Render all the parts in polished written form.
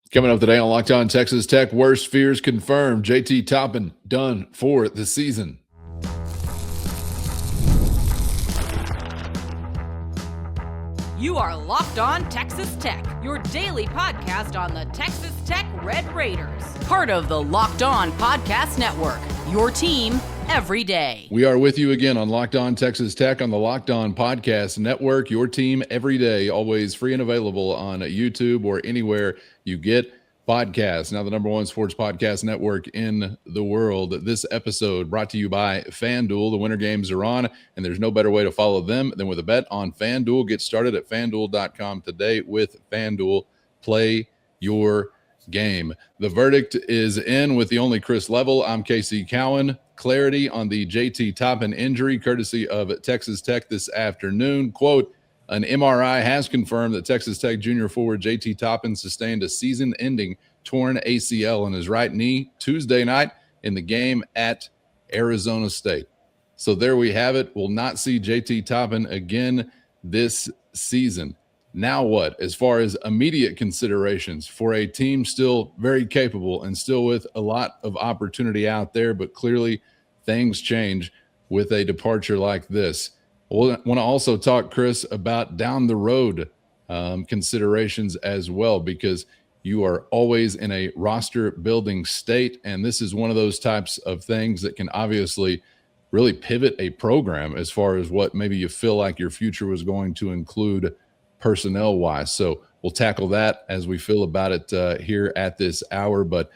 Coming up today on Locked On Texas Tech, worst fears confirmed. JT Toppin done for the season. You are Locked On Texas Tech, your daily podcast on the Texas Tech Red Raiders. Part of the Locked On Podcast Network, your team every day. We are with you again on Locked On Texas Tech on the Locked On Podcast Network, your team every day, always free and available on YouTube or anywhere you get podcasts. Now the number one sports podcast network in the world. This episode brought to you by FanDuel. The winter games are on, and there's no better way to follow them than with a bet on FanDuel. Get started at FanDuel.com today with FanDuel. Play your game. The verdict is in with the only Chris Level. I'm Casey Cowan. Clarity on the JT Toppin injury, courtesy of Texas Tech this afternoon. Quote, an MRI has confirmed that Texas Tech junior forward JT Toppin sustained a season-ending torn ACL in his right knee Tuesday night in the game at Arizona State. So there we have it. We'll not see JT Toppin again this season. Now what? As far as immediate considerations for a team still very capable and still with a lot of opportunity out there, but clearly things change with a departure like this. I want to also talk, Chris, about down the road considerations as well, because you are always in a roster building state. And this is one of those types of things that can obviously really pivot a program as far as what maybe you feel like your future was going to include personnel wise. So we'll tackle that as we feel about it here at this hour. But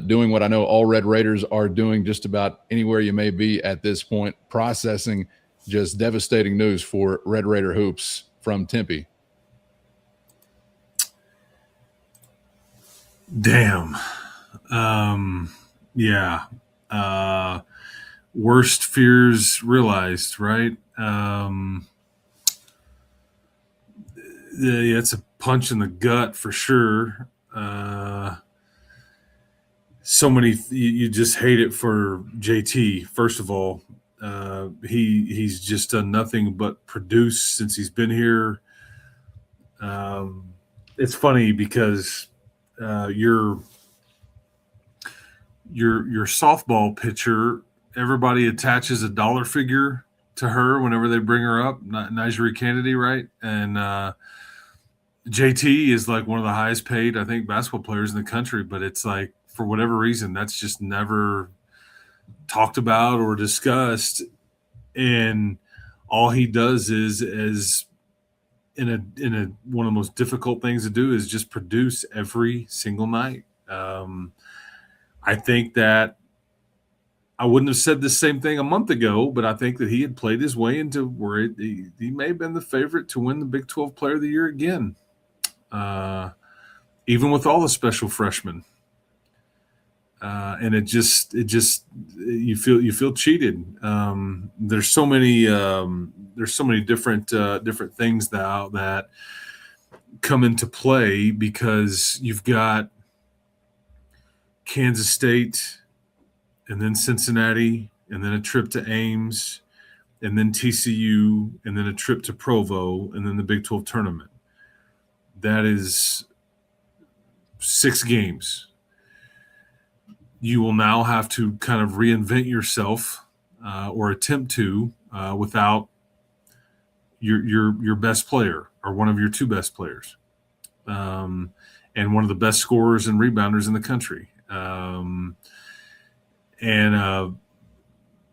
doing what I know all Red Raiders are doing just about anywhere you may be at this point, processing just devastating news for Red Raider hoops from Tempe. Damn. Yeah. Worst fears realized, right? Yeah, it's a punch in the gut for sure. So many, you just hate it for JT. First of all, he's just done nothing but produce since he's been here. It's funny because your softball pitcher, everybody attaches a dollar figure to her whenever they bring her up, Najee Kennedy, right? And JT is like one of the highest paid, I think, basketball players in the country, but it's like, for whatever reason, that's just never talked about or discussed. And all he does is in a one of the most difficult things to do is just produce every single night. I think that I wouldn't have said the same thing a month ago, but I think that he had played his way into where he may have been the favorite to win the Big 12 Player of the Year again, even with all the special freshmen. And it just you feel cheated. There's so many different things now that come into play because you've got Kansas State and then Cincinnati and then a trip to Ames and then TCU and then a trip to Provo and then the Big 12 tournament. That is 6 games. You will now have to kind of reinvent yourself or attempt to without your best player or one of your 2 best players and one of the best scorers and rebounders in the country. And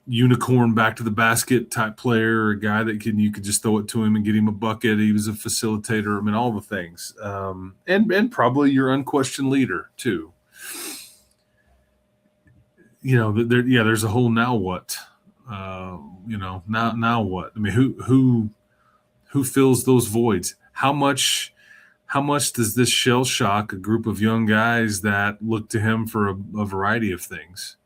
unicorn back to the basket type player, a guy that you could just throw it to him and get him a bucket. He was a facilitator. I mean, all the things. And probably your unquestioned leader too. There's a whole now what, now what? I mean, who fills those voids? How much does this shell shock a group of young guys that look to him for a variety of things?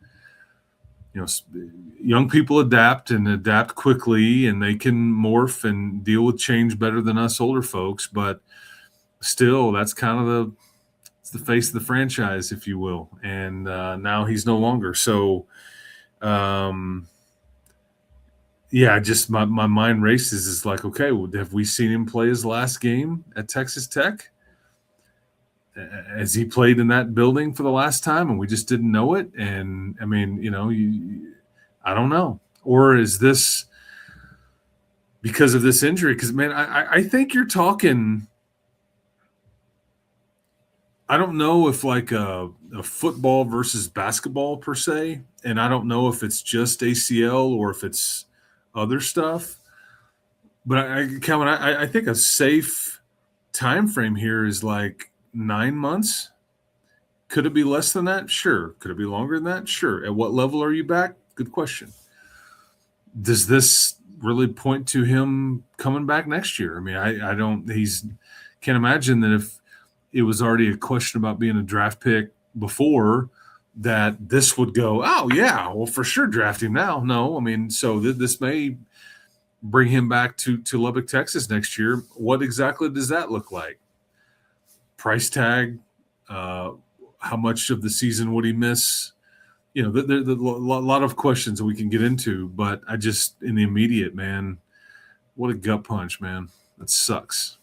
Young people adapt quickly, and they can morph and deal with change better than us older folks. But still, that's kind of the face of the franchise, if you will. And now he's no longer. So, just my mind races. Is like, okay, well, have we seen him play his last game at Texas Tech? Has he played in that building for the last time and we just didn't know it? And I mean, I don't know. Or is this because of this injury? Because, man, I think you're talking – I don't know if like a football versus basketball per se, and I don't know if it's just ACL or if it's other stuff. But Calvin, I think a safe time frame here is like 9 months. Could it be less than that? Sure. Could it be longer than that? Sure. At what level are you back? Good question. Does this really point to him coming back next year? I mean, I don't. Can't imagine that if it was already a question about being a draft pick before that this would go, oh, yeah, well, for sure draft him now. No, I mean, so this may bring him back to Lubbock, Texas next year. What exactly does that look like? Price tag, how much of the season would he miss? There's a lot of questions that we can get into, but I just, in the immediate, man, what a gut punch, man. That sucks.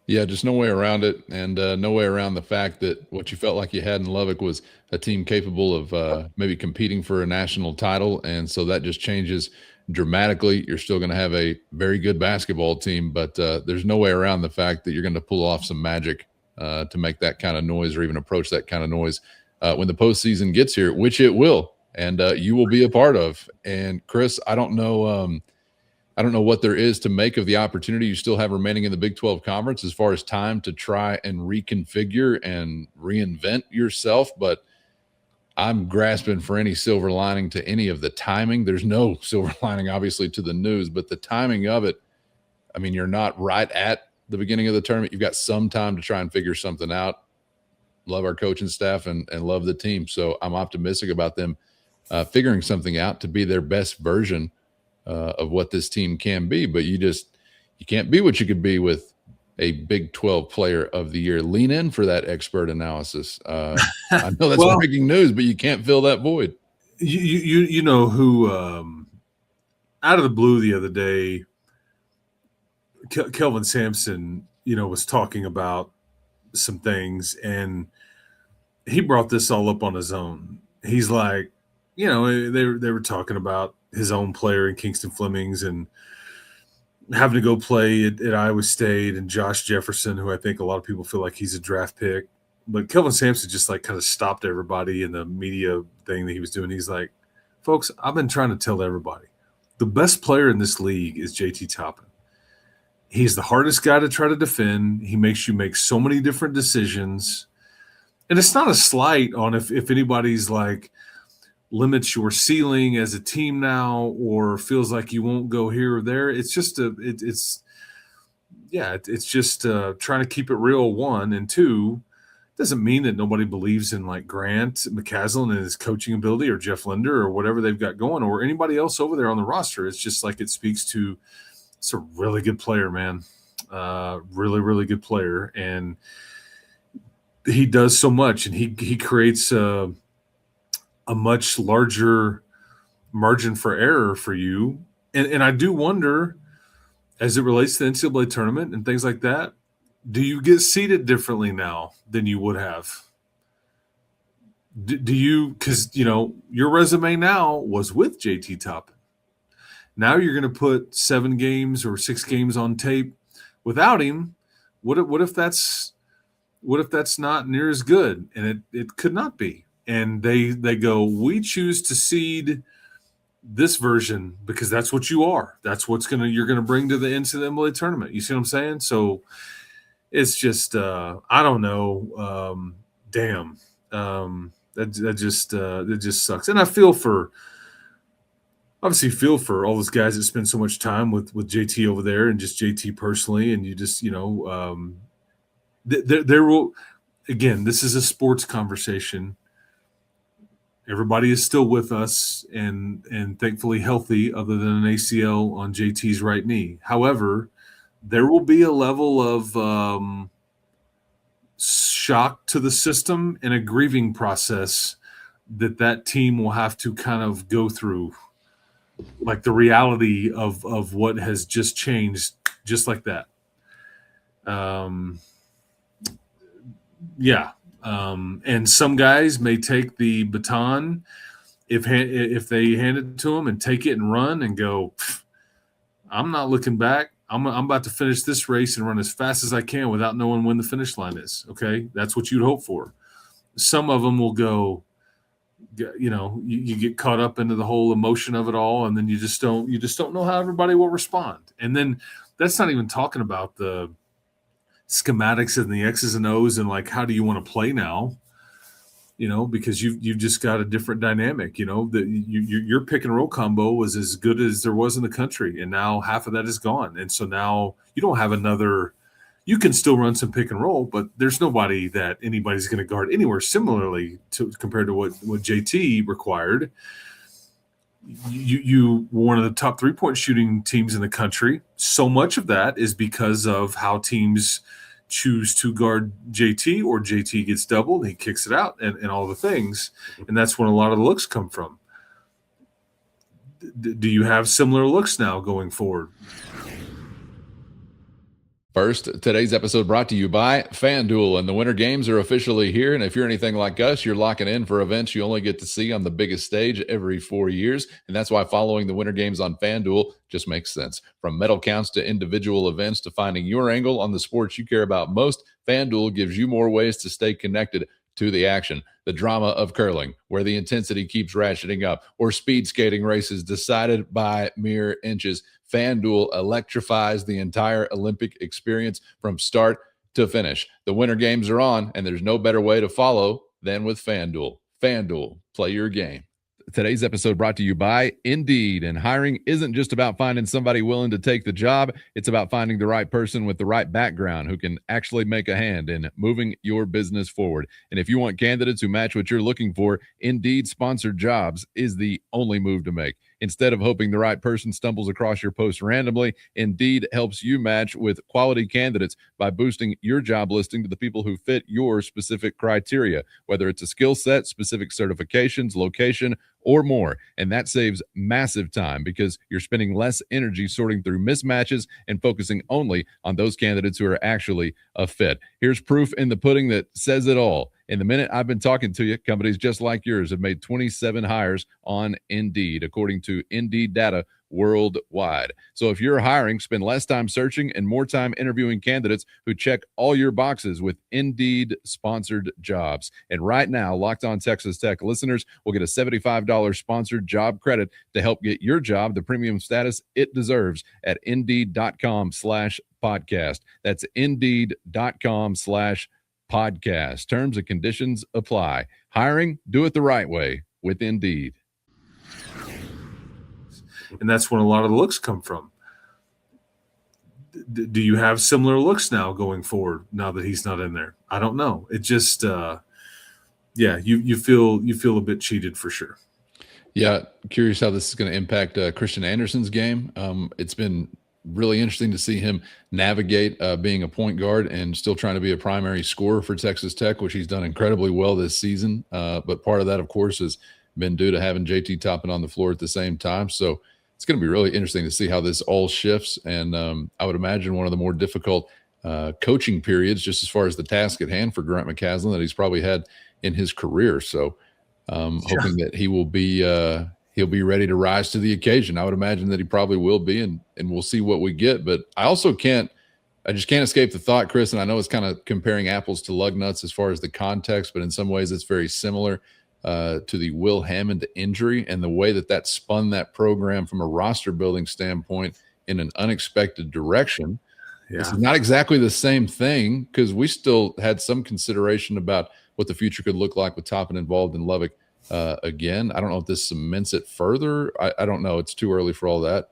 Yeah, just no way around it, and no way around the fact that what you felt like you had in Lubbock was a team capable of maybe competing for a national title, and so that just changes dramatically. You're still going to have a very good basketball team, but there's no way around the fact that you're going to pull off some magic to make that kind of noise or even approach that kind of noise when the postseason gets here, which it will, and you will be a part of. And Chris, I don't know what there is to make of the opportunity you still have remaining in the Big 12 Conference as far as time to try and reconfigure and reinvent yourself, but I'm grasping for any silver lining to any of the timing. There's no silver lining, obviously, to the news, but the timing of it, I mean, you're not right at the beginning of the tournament. You've got some time to try and figure something out. Love our coaching staff and love the team, so I'm optimistic about them figuring something out to be their best version of what this team can be, but you can't be what you could be with a Big 12 player of the year. Lean in for that expert analysis. I know that's breaking news, but you can't fill that void. You know who out of the blue the other day, Kelvin Sampson, was talking about some things, and he brought this all up on his own. He's like, they were talking about his own player in Kingston Flemings and having to go play at Iowa State, and Josh Jefferson, who I think a lot of people feel like he's a draft pick. But Kelvin Sampson just like kind of stopped everybody in the media thing that he was doing. He's like, folks, I've been trying to tell everybody, the best player in this league is JT Toppin. He's the hardest guy to try to defend. He makes you make so many different decisions. And it's not a slight on if anybody's like, limits your ceiling as a team now or feels like you won't go here or there. It's just trying to keep it real, one, and two, doesn't mean that nobody believes in like Grant McCaslin and his coaching ability or Jeff Linder or whatever they've got going or anybody else over there on the roster. It's just like it speaks to it's a really good player, man. Really, really good player. And he does so much, and he creates a much larger margin for error for you. And I do wonder, as it relates to the NCAA tournament and things like that, do you get seated differently now than you would have? Do you, because, your resume now was with JT Toppin. Now you're going to put 7 games or 6 games on tape without him. What if that's not near as good? And it could not be. And they go, we choose to seed this version because that's what you are. That's what's you're gonna bring to the NCAA tournament. You see what I'm saying? So it's just I don't know. Damn. That just sucks. And I feel for all those guys that spend so much time with JT over there and just JT personally, and you just there will, again, this is a sports conversation. Everybody is still with us and thankfully healthy other than an ACL on JT's right knee. However, there will be a level of shock to the system and a grieving process that team will have to kind of go through, like the reality of what has just changed just like that. Yeah. And some guys may take the baton if they hand it to them and take it and run and go, I'm not looking back. I'm about to finish this race and run as fast as I can without knowing when the finish line is. Okay, that's what you'd hope for. Some of them will go, you get caught up into the whole emotion of it all, and then you just don't know how everybody will respond. And then that's not even talking about the schematics and the X's and O's and like how do you want to play now? Because you've just got a different dynamic. Your pick and roll combo was as good as there was in the country, and now half of that is gone. And so now you don't have another. You can still run some pick and roll, but there's nobody that anybody's going to guard anywhere similarly to compared to what JT required. You were one of the top 3-point shooting teams in the country. So much of that is because of how teams choose to guard JT, or JT gets doubled, he kicks it out, and all the things. And that's when a lot of the looks come from. Do you have similar looks now going forward? First, today's episode brought to you by FanDuel, and the Winter Games are officially here. And if you're anything like us, you're locking in for events you only get to see on the biggest stage every 4 years. And that's why following the Winter Games on FanDuel just makes sense. From medal counts to individual events to finding your angle on the sports you care about most, FanDuel gives you more ways to stay connected to the action. The drama of curling, where the intensity keeps ratcheting up, or speed skating races decided by mere inches. FanDuel electrifies the entire Olympic experience from start to finish. The Winter Games are on, and there's no better way to follow than with FanDuel. FanDuel, play your game. Today's episode brought to you by Indeed. And hiring isn't just about finding somebody willing to take the job. It's about finding the right person with the right background who can actually make a hand in moving your business forward. And if you want candidates who match what you're looking for, Indeed sponsored jobs is the only move to make. Instead of hoping the right person stumbles across your post randomly, Indeed helps you match with quality candidates by boosting your job listing to the people who fit your specific criteria, whether it's a skill set, specific certifications, location, or more. And that saves massive time because you're spending less energy sorting through mismatches and focusing only on those candidates who are actually a fit. Here's proof in the pudding that says it all. In the minute I've been talking to you, companies just like yours have made 27 hires on Indeed, according to Indeed data worldwide. So if you're hiring, spend less time searching and more time interviewing candidates who check all your boxes with Indeed sponsored jobs. And right now, Locked On Texas Tech listeners will get a $75 sponsored job credit to help get your job the premium status it deserves at Indeed.com/podcast. That's Indeed.com/podcast. Terms and conditions apply. Hiring, do it the right way with Indeed. And that's when a lot of the looks come from. Do you have similar looks now going forward now that he's not in there? I don't know. It just, you feel a bit cheated for sure. Yeah, curious how this is going to impact Christian Anderson's game. It's been really interesting to see him navigate being a point guard and still trying to be a primary scorer for Texas Tech, which he's done incredibly well this season. But part of that, of course, has been due to having JT Toppin on the floor at the same time. So it's going to be really interesting to see how this all shifts. And I would imagine one of the more difficult coaching periods, just as far as the task at hand for Grant McCaslin, that he's probably had in his career. So hoping that he'll be ready to rise to the occasion. I would imagine that he probably will be, and we'll see what we get. But I just can't escape the thought, Chris, and I know it's kind of comparing apples to lug nuts as far as the context, but in some ways it's very similar to the Will Hammond injury and the way that spun that program from a roster building standpoint in an unexpected direction. Yeah. This is not exactly the same thing because we still had some consideration about what the future could look like with Toppin involved in Lubbock again. I don't know if this cements it further. I don't know. It's too early for all that.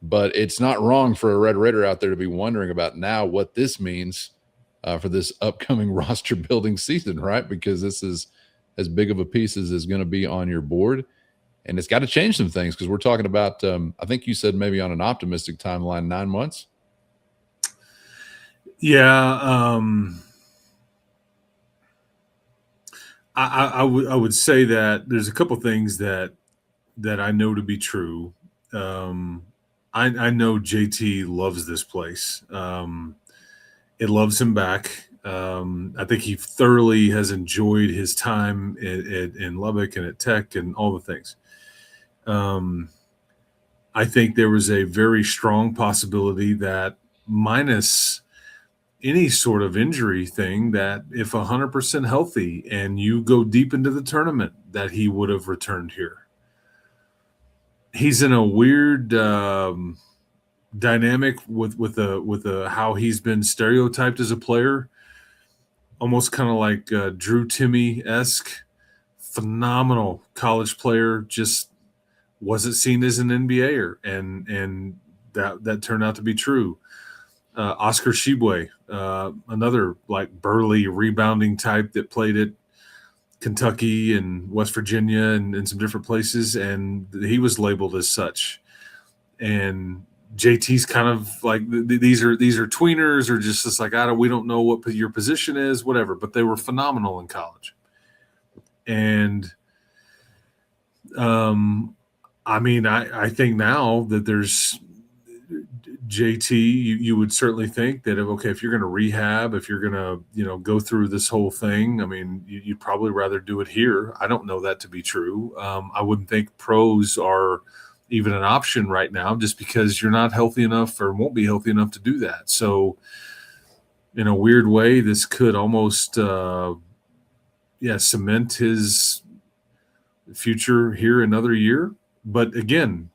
But it's not wrong for a Red Raider out there to be wondering about now what this means for this upcoming roster building season, right? Because this is as big of a piece as is going to be on your board. And it's got to change some things because we're talking about, I think you said maybe on an optimistic timeline, 9 months. Yeah. I would say that there's a couple things that I know to be true. I know JT loves this place. It loves him back. I think he thoroughly has enjoyed his time in Lubbock and at Tech and all the things. I think there was a very strong possibility that, minus any sort of injury thing, that if 100% healthy and you go deep into the tournament, that he would have returned here. He's in a weird dynamic with how he's been stereotyped as a player, almost kind of like Drew Timmy-esque, phenomenal college player, just wasn't seen as an NBAer, and that turned out to be true. Oscar Tshiebwe, another like burly rebounding type that played at Kentucky and West Virginia and some different places, and he was labeled as such. And JT's kind of like these are tweeners, or just like we don't know what your position is, whatever. But they were phenomenal in college, and I mean, I think now that there's JT, you would certainly think that if you're going to rehab, if you're going to go through this whole thing, I mean, you'd probably rather do it here. I don't know that to be true. I wouldn't think pros are even an option right now, just because you're not healthy enough or won't be healthy enough to do that. So, in a weird way, this could almost cement his future here another year. But again,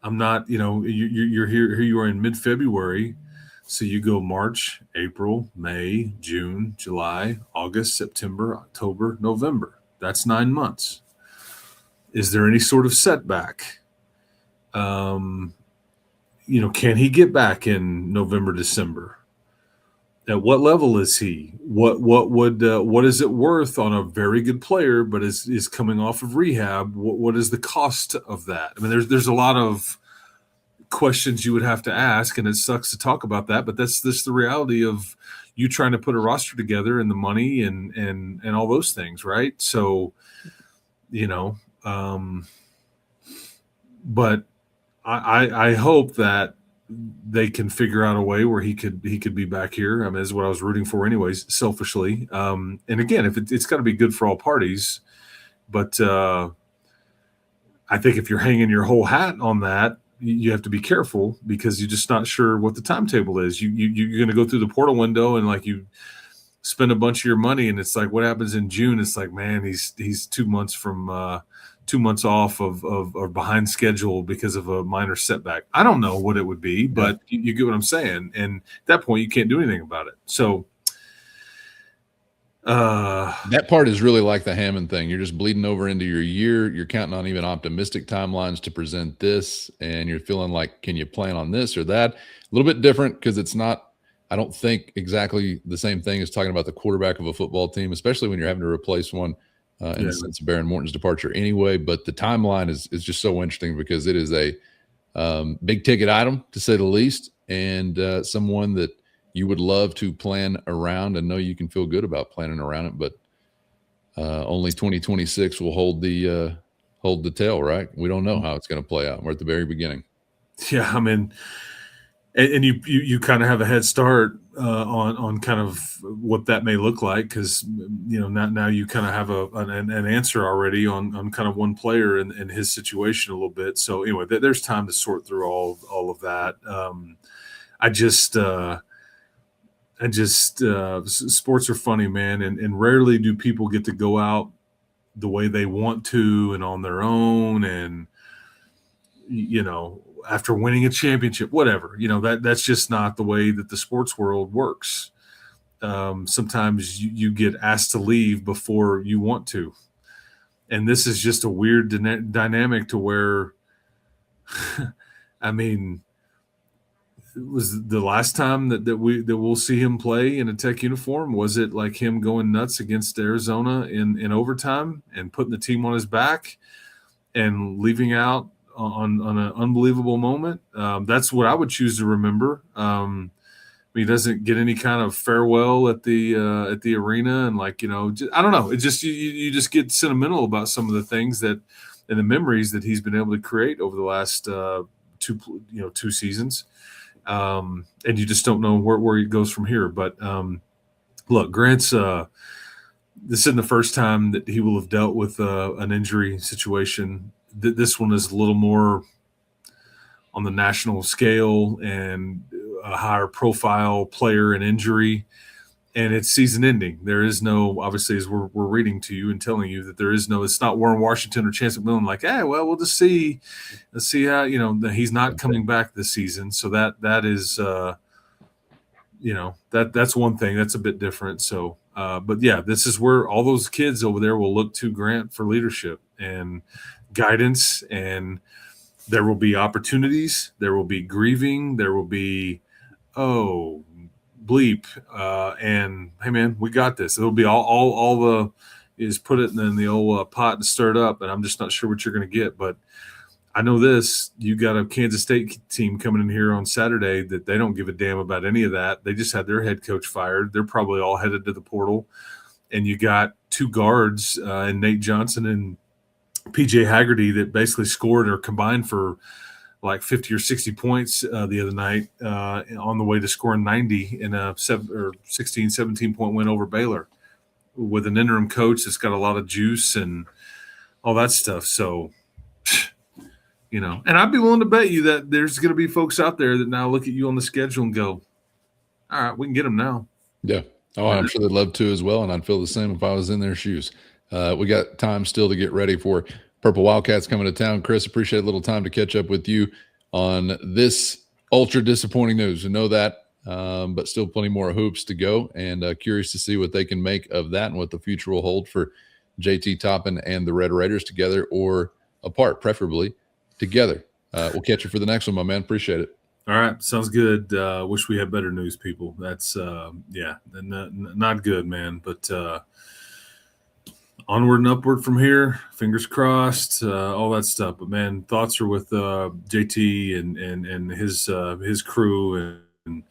I'm not, you're here you are in mid-February. So you go March, April, May, June, July, August, September, October, November. That's 9 months. Is there any sort of setback? Can he get back in November, December? At what level is he? What is it worth on a very good player, but is coming off of rehab? What is the cost of that? I mean, there's a lot of questions you would have to ask, and it sucks to talk about that, but that's the reality of you trying to put a roster together, and the money and all those things, right? So, but I hope that they can figure out a way where he could be back here. I mean, this is what I was rooting for anyways, selfishly. And again, if it's got to be good for all parties, but I think if you're hanging your whole hat on that, you have to be careful, because you're just not sure what the timetable is. You're going to go through the portal window, and like you spend a bunch of your money, and it's like, what happens in June? It's like, man, he's 2 months from 2 months off of or behind schedule because of a minor setback. I don't know what it would be, but you get what I'm saying. And at that point, you can't do anything about it. So that part is really like the Hammond thing. You're just bleeding over into your year. You're counting on even optimistic timelines to present this, and you're feeling like, can you plan on this or that? A little bit different, because it's not, I don't think, exactly the same thing as talking about the quarterback of a football team, especially when you're having to replace one in the sense of Baron Morton's departure anyway. But the timeline is just so interesting, because it is a big ticket item, to say the least, and someone that you would love to plan around and know you can feel good about planning around it. But only 2026 will hold the tale, right? We don't know how it's going to play out. We're at the very beginning. Yeah, I mean, and you kind of have a head start on kind of what that may look like, because now you kind of have an answer already on kind of one player and his situation a little bit. So anyway, there's time to sort through all of that. Sports are funny, man, and rarely do people get to go out the way they want to and on their own, and after winning a championship, whatever, that's just not the way that the sports world works. Sometimes you get asked to leave before you want to, and this is just a weird dynamic to where, I mean, it was the last time that we'll see him play in a Tech uniform. Was it like him going nuts against Arizona in overtime and putting the team on his back and leaving out on an unbelievable moment? That's what I would choose to remember. He doesn't get any kind of farewell at the arena, and I don't know. It just you just get sentimental about some of the things that and the memories that he's been able to create over the last two seasons. and you just don't know where he goes from here. But look, Grant's this isn't the first time that he will have dealt with an injury situation. This one is a little more on the national scale and a higher profile player and injury, and it's season ending. There is no, obviously, as we're reading to you and telling you that there is no, it's not Warren Washington or Chance McMillan like, hey, well, we'll just see. Let's see how, he's not coming back this season. So that is, that's one thing that's a bit different. So, but yeah, this is where all those kids over there will look to Grant for leadership and guidance, and there will be opportunities. There will be grieving. There will be, bleep. And hey, man, we got this. It'll be all the is put it in the old pot and stir it up. And I'm just not sure what you're going to get. But I know this, you got a Kansas State team coming in here on Saturday that they don't give a damn about any of that. They just had their head coach fired. They're probably all headed to the portal. And you got two guards and Nate Johnson and PJ Haggerty that basically scored or combined for like 50 or 60 points the other night on the way to scoring 90 in a 16, 17-point win over Baylor with an interim coach that's got a lot of juice and all that stuff. So, and I'd be willing to bet you that there's going to be folks out there that now look at you on the schedule and go, all right, we can get them now. Yeah. Oh, I'm sure they'd love to as well, and I'd feel the same if I was in their shoes. We got time still to get ready for Purple Wildcats coming to town. Chris, appreciate a little time to catch up with you on this ultra disappointing news. We know that, but still plenty more hoops to go, and curious to see what they can make of that and what the future will hold for JT Toppin and the Red Raiders together or apart, preferably together. We'll catch you for the next one, my man. Appreciate it. All right. Sounds good. Wish we had better news, people. That's, not good, man. But onward and upward from here. Fingers crossed, all that stuff. But, man, thoughts are with JT and his crew, and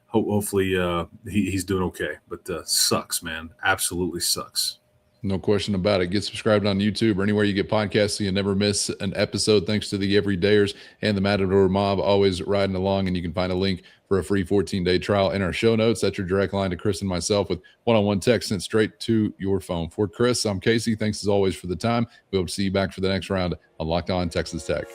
hopefully he's doing okay. But sucks, man. Absolutely sucks. No question about it. Get subscribed on YouTube or anywhere you get podcasts so you never miss an episode. Thanks to the Everydayers and the Matador Mob, always riding along. And you can find a link for a free 14-day trial in our show notes. That's your direct line to Chris and myself with one-on-one text sent straight to your phone. For Chris, I'm Casey. Thanks as always for the time. We hope to see you back for the next round on Locked On Texas Tech.